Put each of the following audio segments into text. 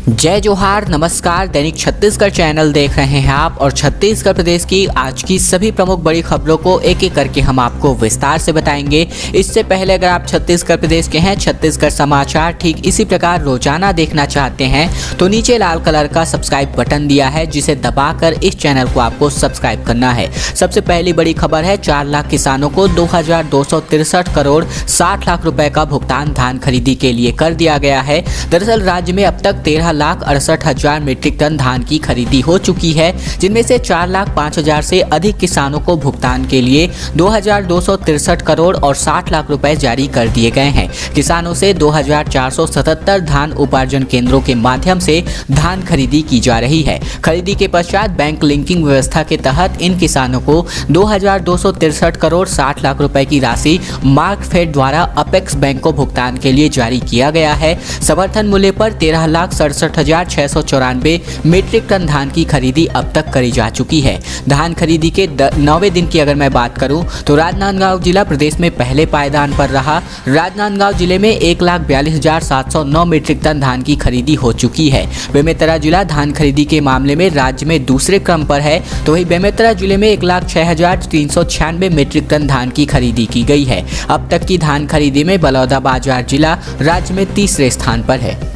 जय जोहार, नमस्कार। दैनिक छत्तीसगढ़ चैनल देख रहे हैं आप और छत्तीसगढ़ प्रदेश की आज की सभी प्रमुख बड़ी खबरों को एक एक करके हम आपको विस्तार से बताएंगे। इससे पहले अगर आप छत्तीसगढ़ प्रदेश के हैं, छत्तीसगढ़ समाचार ठीक इसी प्रकार रोजाना देखना चाहते हैं तो नीचे लाल कलर का सब्सक्राइब बटन दिया है, जिसे दबाकर इस चैनल को आपको सब्सक्राइब करना है। सबसे पहली बड़ी खबर है, 4 लाख किसानों को 2263 करोड़ 60 लाख रुपए का भुगतान धान खरीदी के लिए कर दिया गया है। दरअसल राज्य में अब तक 13,68,000 मीट्रिक टन धान की खरीदी हो चुकी है, जिनमें से 4,05,000 से अधिक किसानों को भुगतान के लिए 2,263 करोड़ और 60 लाख रुपए जारी कर दिए गए हैं। किसानों से 2,477 धान उपार्जन केंद्रों के माध्यम से धान खरीदी की जा रही है। खरीदी के पश्चात बैंक लिंकिंग व्यवस्था के तहत इन किसानों को 2,263 करोड़ 60 लाख रुपए की राशि मार्कफेड द्वारा अपेक्स बैंक को भुगतान के लिए जारी किया गया है। समर्थन मूल्य पर 13,67,694 मीट्रिक टन धान की खरीदी अब तक करी जा चुकी है। धान खरीदी के 9वें दिन की अगर मैं बात करूं तो राजनांदगांव जिला प्रदेश में पहले पायदान पर रहा। राजनांदगांव जिले में 1,42,709 मीट्रिक टन धान की खरीदी हो चुकी है। बेमेतरा जिला धान खरीदी के मामले में राज्य में दूसरे क्रम पर है, तो वही बेमेतरा जिले में 1,06,396 मीट्रिक टन धान की खरीदी की गई है। अब तक की धान खरीदी में बलौदाबाजार जिला राज्य में तीसरे स्थान पर है।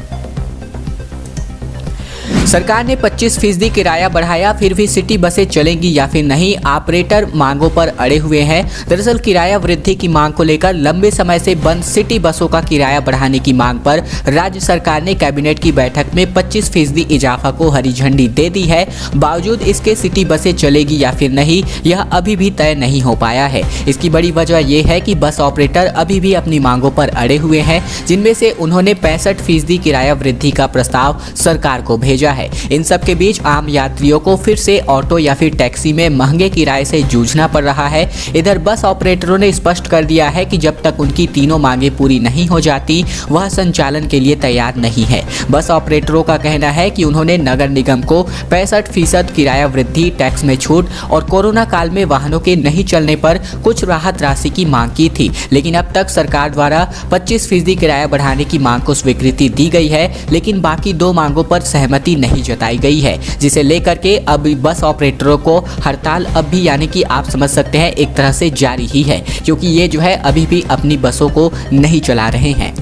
सरकार ने 25% किराया बढ़ाया, फिर भी सिटी बसें चलेंगी या फिर नहीं, ऑपरेटर मांगों पर अड़े हुए हैं। दरअसल किराया वृद्धि की मांग को लेकर लंबे समय से बंद सिटी बसों का किराया बढ़ाने की मांग पर राज्य सरकार ने कैबिनेट की बैठक में 25% इजाफा को हरी झंडी दे दी है। बावजूद इसके सिटी बसें चलेगी या फिर नहीं, यह अभी भी तय नहीं हो पाया है। इसकी बड़ी वजह यह है कि बस ऑपरेटर अभी भी अपनी मांगों पर अड़े हुए हैं, जिनमें से उन्होंने 65% किराया वृद्धि का प्रस्ताव सरकार को भेजा है। इन सब के बीच आम यात्रियों को फिर से ऑटो या फिर टैक्सी में महंगे किराए से जूझना पड़ रहा है। इधर बस ऑपरेटरों ने स्पष्ट कर दिया है कि जब तक उनकी तीनों मांगे पूरी नहीं हो जाती, वह संचालन के लिए तैयार नहीं है। बस ऑपरेटरों का कहना है कि उन्होंने नगर निगम को 65% किराया वृद्धि, टैक्स में छूट और कोरोना काल में वाहनों के नहीं चलने पर कुछ राहत राशि की मांग की थी, लेकिन अब तक सरकार द्वारा 25% किराया बढ़ाने की मांग को स्वीकृति दी गई है, लेकिन बाकी 2 मांगों पर सहमति नहीं जताई गई है, जिसे लेकर के अब बस ऑपरेटरों को हड़ताल अब भी यानी कि आप समझ सकते हैं एक तरह से जारी ही है, क्योंकि ये जो है अभी भी अपनी बसों को नहीं चला रहे हैं।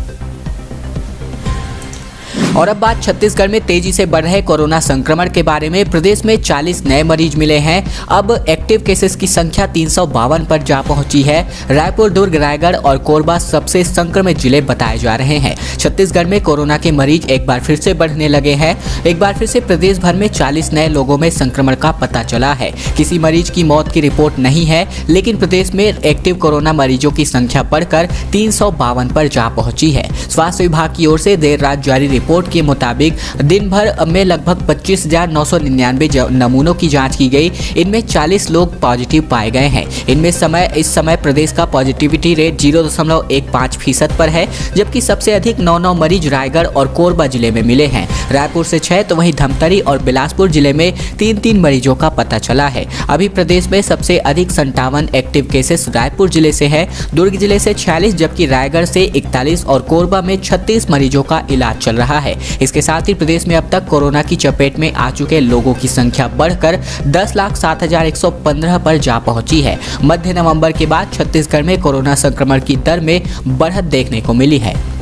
और अब बात छत्तीसगढ़ में तेजी से बढ़ रहे कोरोना संक्रमण के बारे में। प्रदेश में 40 नए मरीज मिले हैं। अब एक्टिव केसेस की संख्या 352 पर जा पहुंची है। रायपुर, दुर्ग, रायगढ़ और कोरबा सबसे संक्रमित जिले बताए जा रहे हैं। छत्तीसगढ़ में कोरोना के मरीज एक बार फिर से बढ़ने लगे हैं। एक बार फिर से प्रदेश भर में 40 नए लोगों में संक्रमण का पता चला है। किसी मरीज की मौत की रिपोर्ट नहीं है, लेकिन प्रदेश में एक्टिव कोरोना मरीजों की संख्या बढ़कर 352 पर जा पहुंची है। स्वास्थ्य विभाग की ओर से देर रात जारी रिपोर्ट के मुताबिक दिन भर में लगभग 25,999 नमूनों की जांच की गई। इनमें 40 लोग पॉजिटिव पाए गए हैं। इनमें इस समय प्रदेश का पॉजिटिविटी रेट 0.15% पर है, जबकि सबसे अधिक 9 मरीज रायगढ़ और कोरबा जिले में मिले हैं। रायपुर से 6 तो वहीं धमतरी और बिलासपुर जिले में 3 मरीजों का पता चला है। अभी प्रदेश में सबसे अधिक 57 एक्टिव केसेस रायपुर जिले से है, दुर्ग जिले से 46, जबकि रायगढ़ से 41 और कोरबा में 36 मरीजों का इलाज चल रहा है। इसके साथ ही प्रदेश में अब तक कोरोना की चपेट में आ चुके लोगों की संख्या बढ़कर 10,07,115 पर जा पहुंची है। मध्य नवंबर के बाद छत्तीसगढ़ में कोरोना संक्रमण की दर में बढ़त देखने को मिली है।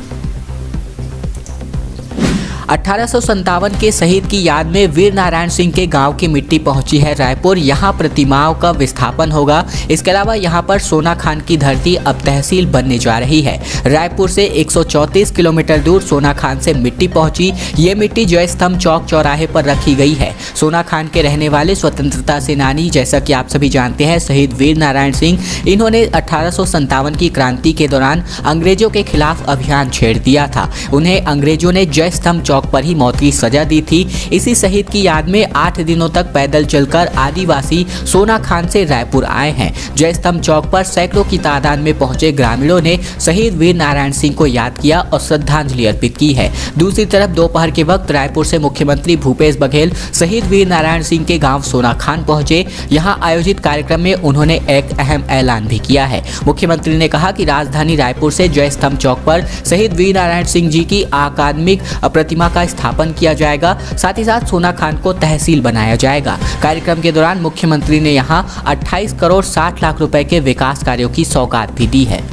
1857 के शहीद की याद में वीर नारायण सिंह के गांव की मिट्टी पहुंची है रायपुर। यहां प्रतिमाओं का विस्थापन होगा। इसके अलावा यहां पर सोना खान की धरती अब तहसील बनने जा रही है। रायपुर से 134 किलोमीटर दूर सोना खान से मिट्टी पहुंची। ये मिट्टी जय स्तंभ चौक चौराहे पर रखी गई है। सोना खान के रहने वाले स्वतंत्रता सेनानी, जैसा कि आप सभी जानते हैं, शहीद वीर नारायण सिंह, इन्होंने 1857 की क्रांति के दौरान अंग्रेजों के खिलाफ अभियान छेड़ दिया था। उन्हें अंग्रेजों ने जय स्तंभ चौक पर ही मौत की सजा दी थी। इसी शहीद की याद में 8 दिनों तक पैदल चलकर आदिवासी सोना खान से रायपुर आए हैं। जय स्तंभ चौक पर सैकड़ों की तादाद में पहुंचे ग्रामीणों ने शहीद वीर नारायण सिंह को याद किया और श्रद्धांजलि अर्पित की है। दूसरी तरफ दोपहर के वक्त रायपुर से मुख्यमंत्री भूपेश बघेल शहीद वीर नारायण सिंह के गांव सोना खान पहुंचे। यहां आयोजित कार्यक्रम में उन्होंने एक अहम ऐलान भी किया है। मुख्यमंत्री ने कहा कि राजधानी रायपुर से जय स्तंभ चौक पर शहीद वीर नारायण सिंह जी की अकादमिक प्रतिमा महकमा का स्थापन किया जाएगा। साथ ही साथ सोना खान को तहसील बनाया जाएगा। कार्यक्रम के दौरान मुख्यमंत्री ने यहां 28 करोड़ 60 लाख रुपए के विकास कार्यों की सौगात भी दी है।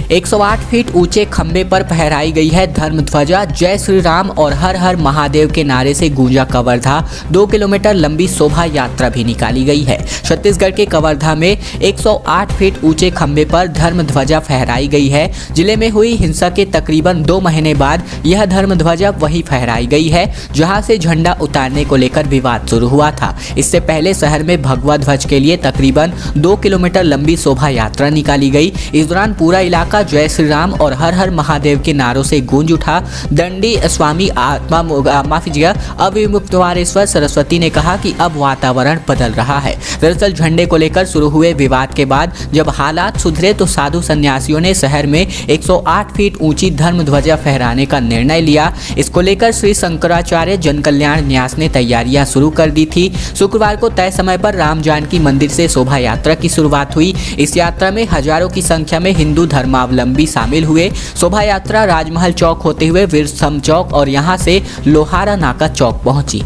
108 फीट ऊंचे खंबे पर फहराई गई है धर्म ध्वजा। जय श्री राम और हर हर महादेव के नारे से गूंजा कवर्धा। 2 किलोमीटर लंबी शोभा यात्रा भी निकाली गई है। छत्तीसगढ़ के कवर्धा में 108 फीट ऊंचे खंबे पर धर्म ध्वजा फहराई गई है। जिले में हुई हिंसा के तकरीबन 2 महीने बाद यह धर्म ध्वजा वही फहराई गई है जहां से झंडा उतारने को लेकर विवाद शुरू हुआ था। इससे पहले शहर में भगवा ध्वज के लिए तकरीबन 2 किलोमीटर लंबी शोभा यात्रा निकाली गई। इस दौरान पूरा इलाका जय श्री राम और हर हर महादेव के नारों से गूंज उठा। दंडी स्वामी अविमुक्तवारेश्वर सरस्वती ने कहा कि अब वातावरण बदल रहा है। दरअसल झंडे को लेकर शुरू हुए विवाद के बाद जब हालात सुधरे तो साधु संन्यासियों ने शहर में 108 फीट ऊंची धर्म ध्वजा फहराने का निर्णय लिया। इसको लेकर श्री शंकराचार्य जन कल्याण न्यास ने तैयारियां शुरू कर दी थी। शुक्रवार को तय समय पर राम जानकी मंदिर से शोभा यात्रा की शुरुआत हुई। इस यात्रा में हजारों की संख्या में हिंदू धर्मावलंबी शामिल हुए। शोभा यात्रा राजमहल चौक होते हुए वीर स्तंभ चौक और यहां से लोहारा नाका चौक पहुंची।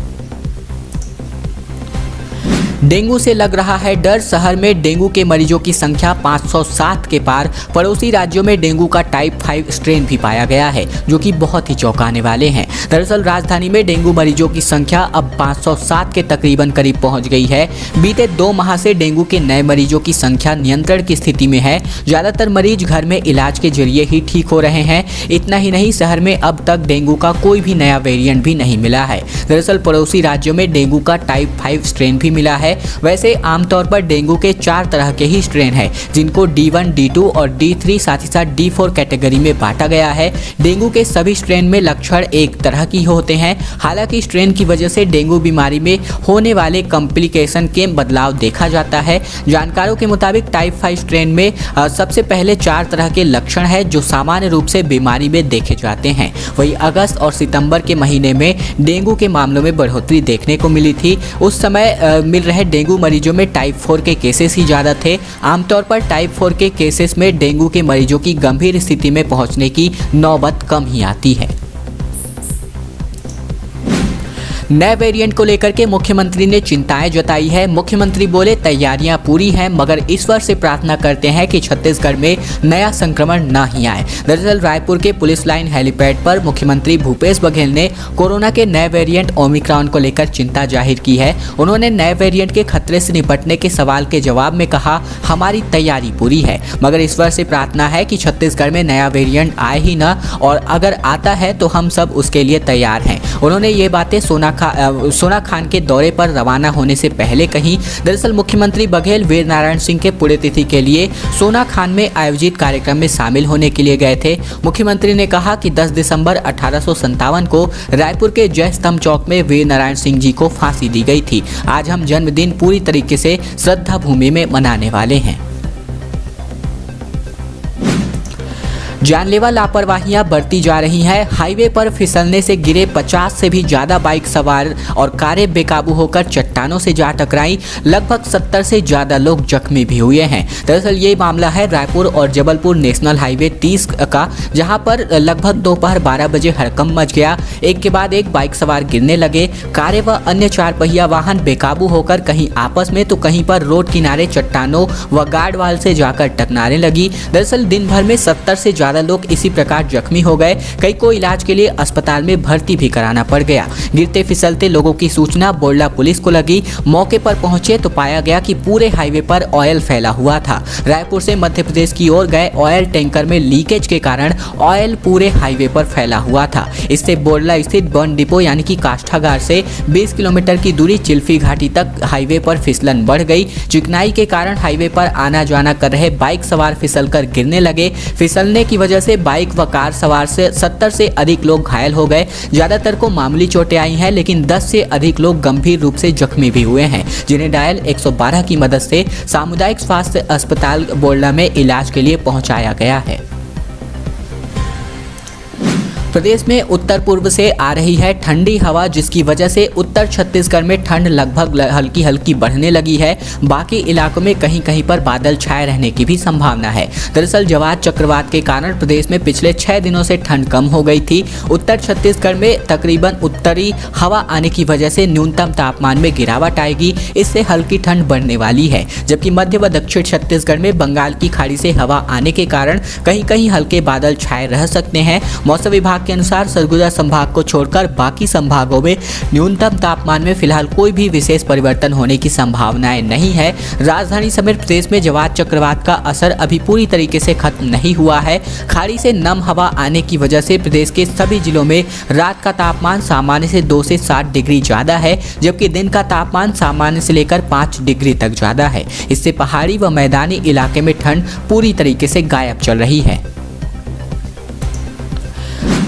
डेंगू से लग रहा है डर। शहर में डेंगू के मरीजों की संख्या 507 के पार। पड़ोसी राज्यों में डेंगू का टाइप 5 स्ट्रेन भी पाया गया है जो कि बहुत ही चौंकाने वाले हैं। दरअसल राजधानी में डेंगू मरीजों की संख्या अब 507 के तकरीबन करीब पहुंच गई है। बीते 2 माह से डेंगू के नए मरीजों की संख्या नियंत्रण की स्थिति में है। ज्यादातर मरीज घर में इलाज के जरिए ही ठीक हो रहे हैं। इतना ही नहीं, शहर में अब तक डेंगू का कोई भी नया वेरिएंट भी नहीं मिला है। दरअसल पड़ोसी राज्यों में डेंगू का टाइप 5 स्ट्रेन भी मिला है। वैसे आमतौर पर डेंगू के 4 तरह के ही स्ट्रेन हैं जिनको D1, D2 और D3 साथ ही साथ D4 कैटेगरी में बांटा गया है। डेंगू के सभी स्ट्रेन में लक्षण एक तरह की होते हैं। हालांकि स्ट्रेन की वजह से डेंगू बीमारी में होने वाले कॉम्प्लिकेशन के बदलाव देखा जाता है। जानकारों के मुताबिक टाइप 5 स्ट्रेन में सबसे पहले 4 तरह के लक्षण है जो सामान्य रूप से बीमारी में देखे जाते हैं। वही अगस्त और सितंबर के महीने में डेंगू के मामलों में बढ़ोतरी देखने को मिली थी। उस समय मिल रहे डेंगू मरीजों में टाइप 4 के केसेस ही ज़्यादा थे। आमतौर पर टाइप 4 के केसेस में डेंगू के मरीजों की गंभीर स्थिति में पहुंचने की नौबत कम ही आती है। नए वेरिएंट को लेकर के मुख्यमंत्री ने चिंताएं जताई है। मुख्यमंत्री बोले तैयारियां पूरी हैं मगर ईश्वर से प्रार्थना करते हैं कि छत्तीसगढ़ में नया संक्रमण न ही आए। दरअसल रायपुर के पुलिस लाइन हेलीपैड पर मुख्यमंत्री भूपेश बघेल ने कोरोना के नए वेरिएंट ओमिक्रॉन को लेकर चिंता जाहिर की है। उन्होंने नए वेरिएंट के खतरे से निपटने के सवाल के जवाब में कहा, हमारी तैयारी पूरी है मगर ईश्वर से प्रार्थना है कि छत्तीसगढ़ में नया वेरिएंट आए ही न, और अगर आता है तो हम सब उसके लिए तैयार हैं। उन्होंने ये बातें सोना खान के दौरे पर रवाना होने से पहले कही। दरअसल मुख्यमंत्री बघेल वीर नारायण सिंह के पुण्यतिथि के लिए सोना खान में आयोजित कार्यक्रम में शामिल होने के लिए गए थे। मुख्यमंत्री ने कहा कि 10 दिसंबर 1857 को रायपुर के जय स्तंभ चौक में वीर नारायण सिंह जी को फांसी दी गई थी। आज हम जन्मदिन पूरी तरीके से श्रद्धा भूमि में मनाने वाले हैं। जानलेवा लापरवाहियां बढ़ती जा रही हैं। हाईवे पर फिसलने से गिरे 50 से भी ज़्यादा बाइक सवार और कारें बेकाबू होकर चट्टानों से जा टकराई। लगभग 70 से ज़्यादा लोग जख्मी भी हुए हैं। दरअसल ये मामला है रायपुर और जबलपुर नेशनल हाईवे 30 का, जहां पर लगभग दोपहर 12 बजे हड़कंप मच गया। एक के बाद एक बाइक सवार गिरने लगे। कारें व अन्य 4 पहिया वाहन बेकाबू होकर कहीं आपस में तो कहीं पर रोड किनारे चट्टानों व गार्ड वाल से जाकर टकराने लगी। दरअसल दिन भर में 70 से ज़्यादा लोग इसी प्रकार जख्मी हो गए। कई को इलाज के लिए अस्पताल में भर्ती भी कराना पड़ गया। गिरते फिसलते लोगों की सूचना बोरला पुलिस को लगी। मौके पर पहुंचे तो पाया गया कि पूरे हाईवे पर ऑयल फैला हुआ था। रायपुर से मध्य प्रदेश की ओर गए ऑयल टैंकर में लीकेज के कारण ऑयल पूरे हाईवे पर फैला हुआ था। इससे बोरला स्थित बर्न डिपो यानी कि काष्ठागार से 20 किलोमीटर की दूरी चिल्फी घाटी तक हाईवे पर फिसलन बढ़ गई। चिकनाई के कारण हाईवे पर आना जाना कर रहे बाइक सवार फिसलकर गिरने लगे। फिसलने की वजह से बाइक व कार सवार से 70 से अधिक लोग घायल हो गए। ज्यादातर को मामूली चोटें आई हैं, लेकिन 10 से अधिक लोग गंभीर रूप से जख्मी भी हुए हैं, जिन्हें डायल 112 की मदद से सामुदायिक स्वास्थ्य अस्पताल बोरला में इलाज के लिए पहुंचाया गया है। प्रदेश में उत्तर पूर्व से आ रही है ठंडी हवा, जिसकी वजह से उत्तर छत्तीसगढ़ में ठंड लगभग हल्की हल्की बढ़ने लगी है। बाकी इलाकों में कहीं कहीं पर बादल छाए रहने की भी संभावना है। दरअसल जवाद चक्रवात के कारण प्रदेश में पिछले 6 दिनों से ठंड कम हो गई थी। उत्तर छत्तीसगढ़ में तकरीबन उत्तरी हवा आने की वजह से न्यूनतम तापमान में गिरावट आएगी, इससे हल्की ठंड बढ़ने वाली है। जबकि मध्य व दक्षिण छत्तीसगढ़ में बंगाल की खाड़ी से हवा आने के कारण कहीं कहीं हल्के बादल छाए रह सकते हैं। मौसम विभाग के अनुसार सरगुजा संभाग को छोड़कर बाकी संभागों में न्यूनतम तापमान में फिलहाल कोई भी विशेष परिवर्तन होने की संभावनाएं नहीं है। राजधानी समेत प्रदेश में जवाद चक्रवात का असर अभी पूरी तरीके से खत्म नहीं हुआ है। खाड़ी से नम हवा आने की वजह से प्रदेश के सभी जिलों में रात का तापमान सामान्य से 2 से 7 डिग्री ज्यादा है, जबकि दिन का तापमान सामान्य से लेकर 5 डिग्री तक ज्यादा है। इससे पहाड़ी व मैदानी इलाके में ठंड पूरी तरीके से गायब चल रही है।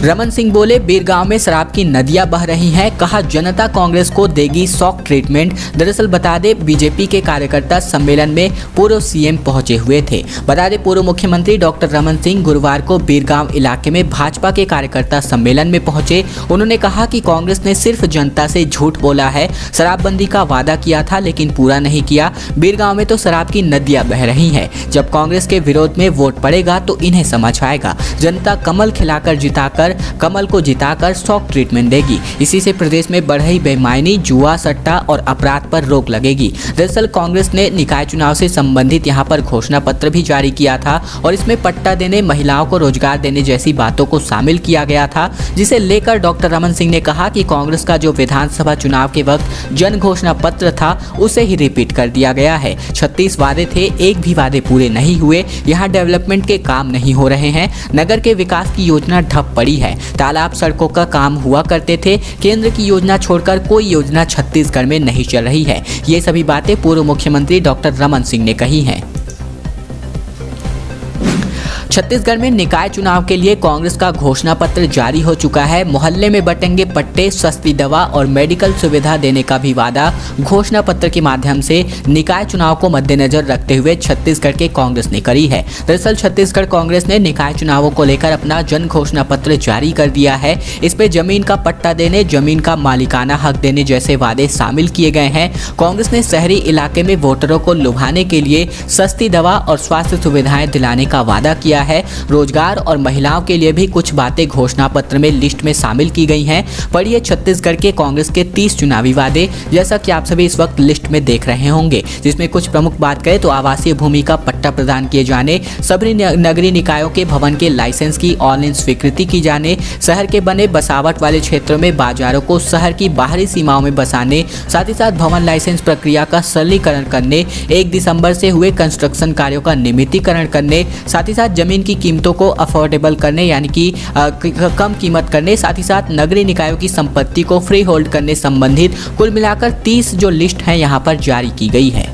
रमन सिंह बोले, बीरगांव में शराब की नदियां बह रही हैं, कहा जनता कांग्रेस को देगी शॉक ट्रीटमेंट। दरअसल बता दें, बीजेपी के कार्यकर्ता सम्मेलन में पूर्व सीएम पहुंचे हुए थे। बता दें, पूर्व मुख्यमंत्री डॉक्टर रमन सिंह गुरुवार को बीरगांव इलाके में भाजपा के कार्यकर्ता सम्मेलन में पहुंचे। उन्होंने कहा कि कांग्रेस ने सिर्फ जनता से झूठ बोला है, शराबबंदी का वादा किया था लेकिन पूरा नहीं किया। बीरगांव में तो शराब की नदियां बह रही हैं। जब कांग्रेस के विरोध में वोट पड़ेगा तो इन्हें समझ आएगा। जनता कमल खिलाकर जिताकर कमल को जिताकर शॉक ट्रीटमेंट देगी। इसी से प्रदेश में बढ़ रही बेईमानी, जुआ, सट्टा और अपराध पर रोक लगेगी। दरअसल कांग्रेस ने निकाय चुनाव से संबंधित यहां पर घोषणा पत्र भी जारी किया था और इसमें पट्टा देने, महिलाओं को रोजगार देने जैसी बातों को शामिल किया गया था, जिसे लेकर डॉक्टर रमन सिंह ने कहा कि कांग्रेस का जो विधानसभा चुनाव के वक्त जन घोषणा पत्र था उसे ही रिपीट कर दिया गया है। 36 वादे थे, एक भी वादे पूरे नहीं हुए। यहाँ डेवलपमेंट के काम नहीं हो रहे हैं, नगर के विकास की योजना ठप पड़ी है। तालाब, सड़कों का काम हुआ करते थे। केंद्र की योजना छोड़कर कोई योजना छत्तीसगढ़ में नहीं चल रही है। ये सभी बातें पूर्व मुख्यमंत्री डॉक्टर रमन सिंह ने कही हैं। छत्तीसगढ़ में निकाय चुनाव के लिए कांग्रेस का घोषणा पत्र जारी हो चुका है। मोहल्ले में बटेंगे पट्टे, सस्ती दवा और मेडिकल सुविधा देने का भी वादा घोषणा पत्र के माध्यम से निकाय चुनाव को मद्देनजर रखते हुए छत्तीसगढ़ के कांग्रेस ने करी है। दरअसल छत्तीसगढ़ कांग्रेस ने निकाय चुनावों को लेकर अपना जन घोषणा पत्र जारी कर दिया है। इसमें जमीन का पट्टा देने, जमीन का मालिकाना हक देने जैसे वादे शामिल किए गए हैं। कांग्रेस ने शहरी इलाके में वोटरों को लुभाने के लिए सस्ती दवा और स्वास्थ्य सुविधाएं दिलाने का वादा किया है। रोजगार और महिलाओं के लिए भी कुछ बातें घोषणा पत्र में लिस्ट में शामिल की गई हैं। पढ़िए छत्तीसगढ़ के कांग्रेस के 30 चुनावी वादे, जैसा कि आप सभी इस वक्त लिस्ट में देख रहे होंगे, जिसमें कुछ प्रमुख बात करें तो आवासीय भूमि का पट्टा प्रदान किए जाने, सभी नगरीय निकायों के भवन के लाइसेंस की ऑनलाइन स्वीकृति की जाने, शहर के बने बसावट वाले क्षेत्रों में बाजारों को शहर की बाहरी सीमाओं में बसाने, साथ ही साथ भवन लाइसेंस प्रक्रिया का सरलीकरण करने, 1 दिसंबर से हुए कंस्ट्रक्शन कार्यों का नियमितीकरण करने, साथ ही साथ जमीन की कीमतों को अफोर्डेबल करने यानी कि कम कीमत करने, साथ ही साथ नगरीय निकायों की संपत्ति को फ्री होल्ड करने संबंधित कुल मिलाकर 30 जो लिस्ट है यहाँ पर जारी की गई है।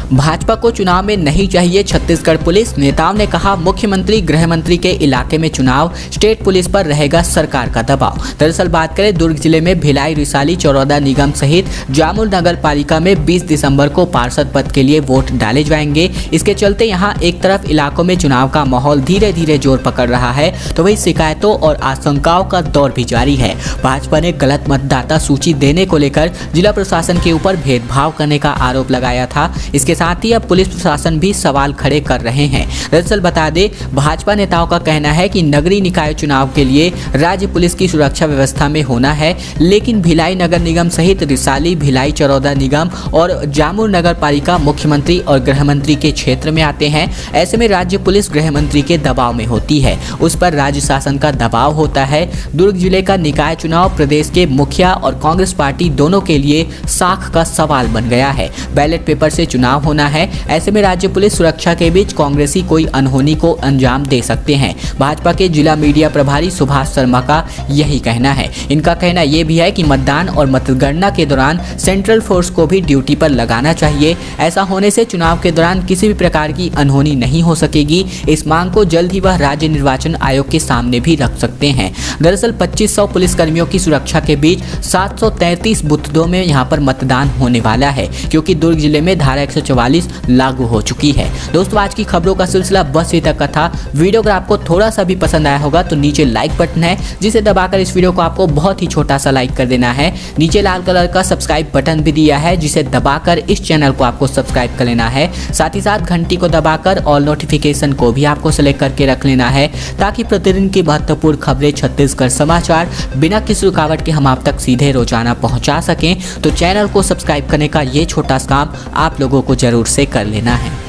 भाजपा को चुनाव में नहीं चाहिए छत्तीसगढ़ पुलिस, नेताओं ने कहा। मुख्यमंत्री, गृह मंत्री के इलाके में चुनाव, स्टेट पुलिस पर रहेगा सरकार का दबाव। दरअसल बात करें, दुर्ग जिले में भिलाई, रिसाली, चरौदा निगम सहित जामुल नगर पालिका में 20 दिसंबर को पार्षद पद के लिए वोट डाले जाएंगे। इसके चलते यहाँ एक तरफ इलाकों में चुनाव का माहौल धीरे धीरे जोर पकड़ रहा है, तो वही शिकायतों और आशंकाओं का दौर भी जारी है। भाजपा ने गलत मतदाता सूची देने को लेकर जिला प्रशासन के ऊपर भेदभाव करने का आरोप लगाया था। इसके साथ ही अब पुलिस प्रशासन भी सवाल खड़े कर रहे हैं। दरअसल बता दें, भाजपा नेताओं का कहना है कि नगरीय निकाय चुनाव के लिए राज्य पुलिस की सुरक्षा व्यवस्था में होना है, लेकिन भिलाई नगर निगम सहित रिसाली, भिलाई, चरौदा निगम और जामुर नगर पालिका मुख्यमंत्री और गृह मंत्री के क्षेत्र में आते हैं। ऐसे में राज्य पुलिस गृह मंत्री के दबाव में होती है, उस पर राज्य शासन का दबाव होता है। दुर्ग जिले का निकाय चुनाव प्रदेश के मुखिया और कांग्रेस पार्टी दोनों के लिए साख का सवाल बन गया है। बैलेट पेपर से चुनाव होना है, ऐसे में राज्य पुलिस सुरक्षा के बीच कांग्रेसी कोई अनहोनी को अंजाम दे सकते हैं। भाजपा के जिला मीडिया प्रभारी सुभाष शर्मा का यही कहना है। इनका कहना यह भी है कि मतदान और मतगणना के दौरान सेंट्रल फोर्स को भी ड्यूटी पर लगाना चाहिए। ऐसा होने से चुनाव के दौरान किसी भी प्रकार की अनहोनी नहीं हो सकेगी। इस मांग को जल्द ही वह राज्य निर्वाचन आयोग के सामने भी रख सकते हैं। दरअसल 2500 पुलिसकर्मियों की सुरक्षा के बीच 733 बूथों में यहाँ पर मतदान होने वाला है, क्योंकि दुर्ग जिले में धारा 144 1944 लागू हो चुकी है। दोस्तों आज की खबरों का सिलसिला बस ये तक का था। वीडियो अगर आपको थोड़ा सा भी पसंद आया होगा तो नीचे लाइक बटन है जिसे दबाकर इस वीडियो को आपको बहुत ही छोटा सा लाइक कर देना है। नीचे लाल कलर का सब्सक्राइब बटन भी दिया है जिसे दबाकर इस चैनल को आपको सब्सक्राइब कर लेना है। साथ ही साथ घंटी को दबाकर ऑल नोटिफिकेशन को भी आपको सेलेक्ट करके रख लेना है ताकि प्रतिदिन की महत्वपूर्ण खबरें छत्तीसगढ़ समाचार बिना किसी रुकावट के हम आप तक सीधे रोजाना पहुंचा सकें। तो चैनल को सब्सक्राइब करने का ये छोटा सा काम आप लोगों को जरूर से कर लेना है।